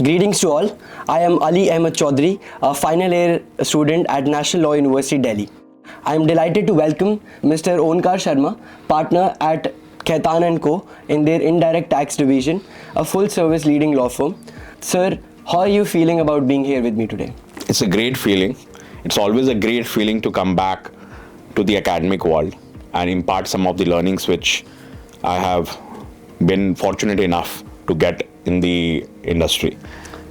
Greetings to all. I am Ahmed Chaudhary, a final year student at National Law University Delhi. I am delighted to welcome Mr. Onkar Sharma, partner at Khaitan Co in their indirect tax division, a full service leading law firm. Sir, how are you feeling about being here with me today? It's a great feeling. It's always a great feeling to come back to the academic world and impart some of the learnings which I have been fortunate enough to get in the industry.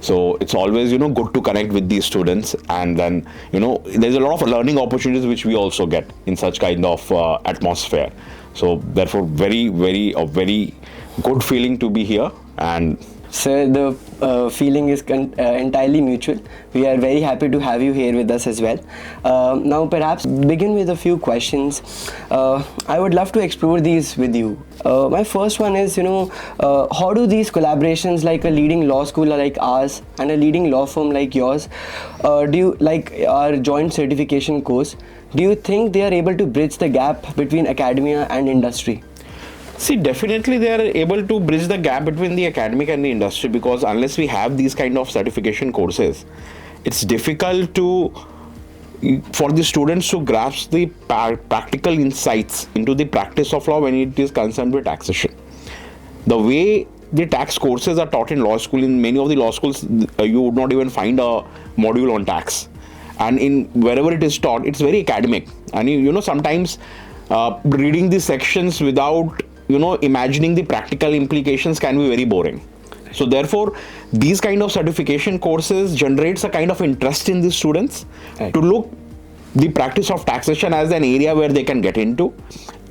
So it's always, good to connect with these students, and then, there's a lot of learning opportunities which we also get in such kind of atmosphere. So therefore, very good feeling to be here. And Sir, the feeling is entirely mutual. We are very happy to have you here with us as well. Now, perhaps begin with a few questions. I would love to explore these with you. My first one is, how do these collaborations like a leading law school like ours and a leading law firm like yours, do you like our joint certification course, do you think they are able to bridge the gap between academia and industry? see, definitely they are able to bridge the gap between the academic and the industry, because unless we have these kind of certification courses, it's difficult for the students to grasp the practical insights into the practice of law when it is concerned with taxation. The way the tax courses are taught in law school, in many of the law schools, you would not even find a module on tax. And in wherever it is taught, it's very academic. And sometimes reading the sections without imagining the practical implications can be very boring. So therefore, these kind of certification courses generates a kind of interest in the students to look the practice of taxation as an area where they can get into.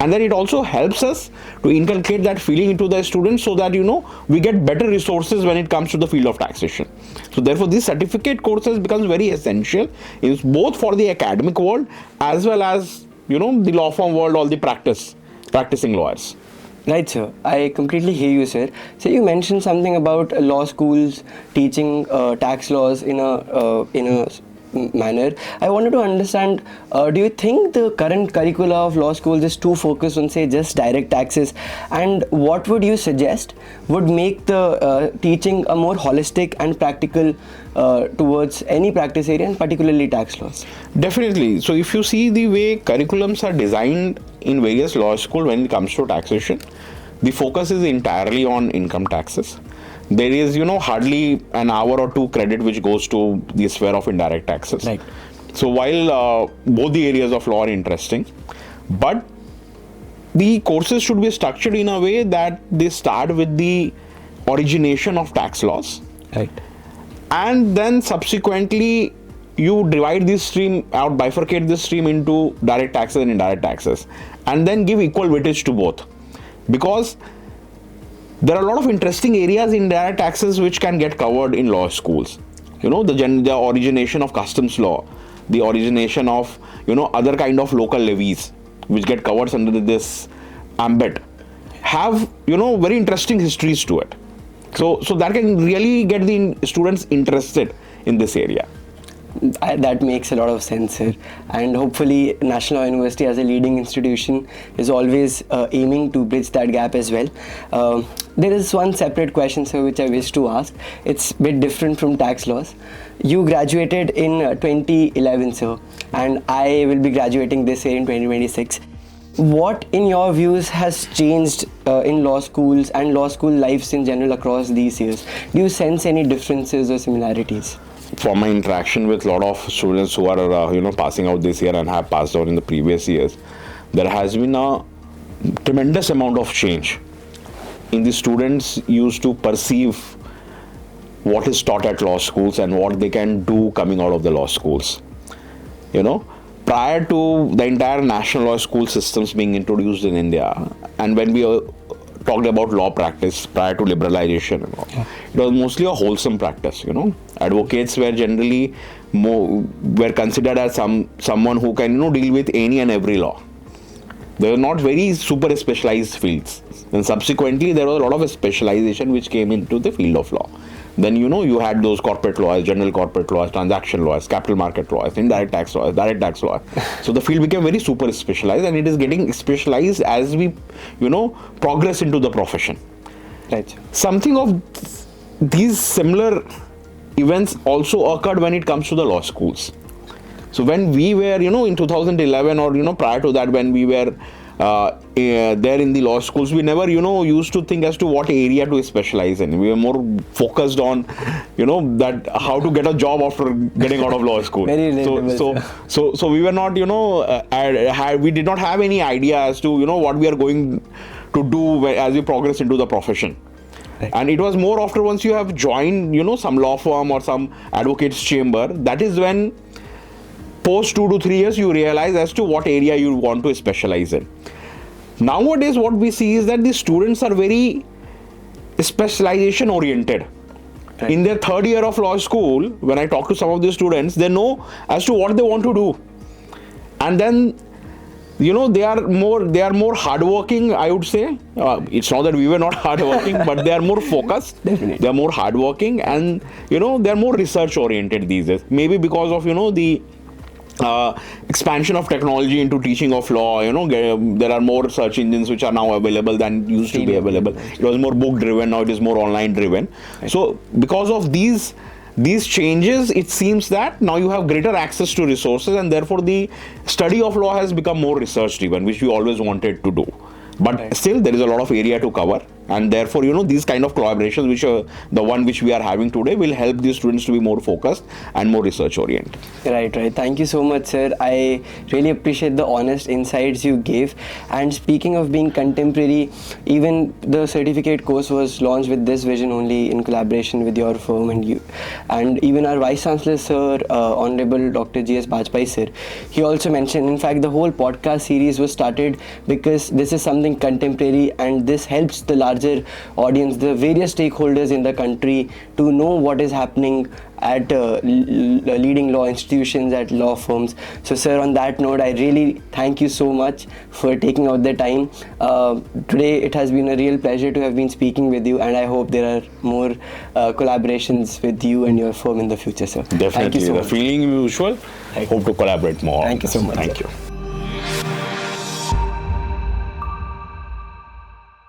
And then it also helps us to inculcate that feeling into the students, so that we get better resources when it comes to the field of taxation. So therefore, these certificate courses becomes very essential, is both for the academic world as well as the law firm world, all the practicing lawyers. Right, sir. I completely hear you, sir. So you mentioned something about law schools teaching tax laws in a manner. I wanted to understand, do you think the current curricula of law schools is too focused on, say, just direct taxes? And what would you suggest would make the teaching a more holistic and practical towards any practice area, and particularly tax laws? Definitely. So if you see the way curriculums are designed in various law schools when it comes to taxation, the focus is entirely on income taxes. There is, hardly an hour or two credit which goes to the sphere of indirect taxes. Right. So while both the areas of law are interesting, but the courses should be structured in a way that they start with the origination of tax laws. Right. And then subsequently, you divide this stream out, bifurcate this stream into direct taxes and indirect taxes, and then give equal weightage to both. Because there are a lot of interesting areas in direct taxes which can get covered in law schools. The origination of customs law, the origination of, other kind of local levies which get covered under this ambit have, very interesting histories to it. So that can really get the students interested in this area. That makes a lot of sense, sir. And hopefully National Law University as a leading institution is always aiming to bridge that gap as well. There is one separate question, sir, which I wish to ask. It's a bit different from tax laws. You graduated in 2011, sir, and I will be graduating this year in 2026. What, in your views, has changed in law schools and law school lives in general across these years? Do you sense any differences or similarities? From my interaction with a lot of students who are, passing out this year and have passed out in the previous years, there has been a tremendous amount of change in the students used to perceive what is taught at law schools and what they can do coming out of the law schools. Prior to the entire national law school systems being introduced in India, and when we talked about law practice prior to liberalization and all, it was mostly a wholesome practice. Advocates were generally were considered as someone who can deal with any and every law. They were not very super specialized fields. And subsequently, there was a lot of specialization which came into the field of law. Then you had those corporate laws, general corporate laws, transaction laws, capital market laws, indirect tax laws, direct tax laws. So the field became very super specialized, and it is getting specialized as we progress into the profession. Right. Something of these similar events also occurred when it comes to the law schools. So when we were in 2011 or prior to that, when we were there in the law schools, we never used to think as to what area to specialize in. We were more focused on that how to get a job after getting out of law school. Very relatable. So we were not we did not have any idea as to what we are going to do as we progress into the profession. Right. And it was more after once you have joined some law firm or some advocate's chamber, that is when post 2 to 3 years you realize as to what area you want to specialize in. Nowadays what we see is that the students are very specialization oriented. Right. In their third year of law school, when I talk to some of the students, they know as to what they want to do, and then they are more hardworking, I would say. It's not that we were not hardworking, but they are more focused. Definitely. They are more hardworking, and they are more research oriented these days. Maybe because of the expansion of technology into teaching of law. There are more search engines which are now available than used to be available. It was more book driven, now it is more online driven. Right. So because of these changes, it seems that now you have greater access to resources, and therefore the study of law has become more research driven, which we always wanted to do. But right. Still there is a lot of area to cover, and therefore these kind of collaborations, which are the one which we are having today, will help the students to be more focused and more research oriented. Right. Thank you so much, sir. I really appreciate the honest insights you gave. And speaking of being contemporary, even the certificate course was launched with this vision only, in collaboration with your firm and you. And even our Vice Chancellor, sir, Honorable Dr. G.S. Bajpai, sir, he also mentioned, in fact, the whole podcast series was started because this is something contemporary, and this helps the larger audience, the various stakeholders in the country, to know what is happening at leading law institutions, at law firms. So sir, on that note, I really thank you so much for taking out the time. Today it has been a real pleasure to have been speaking with you, and I hope there are more collaborations with you and your firm in the future, sir. Definitely. Thank you so much. The feeling usual. I hope to collaborate more. Thank you so much. Thank you.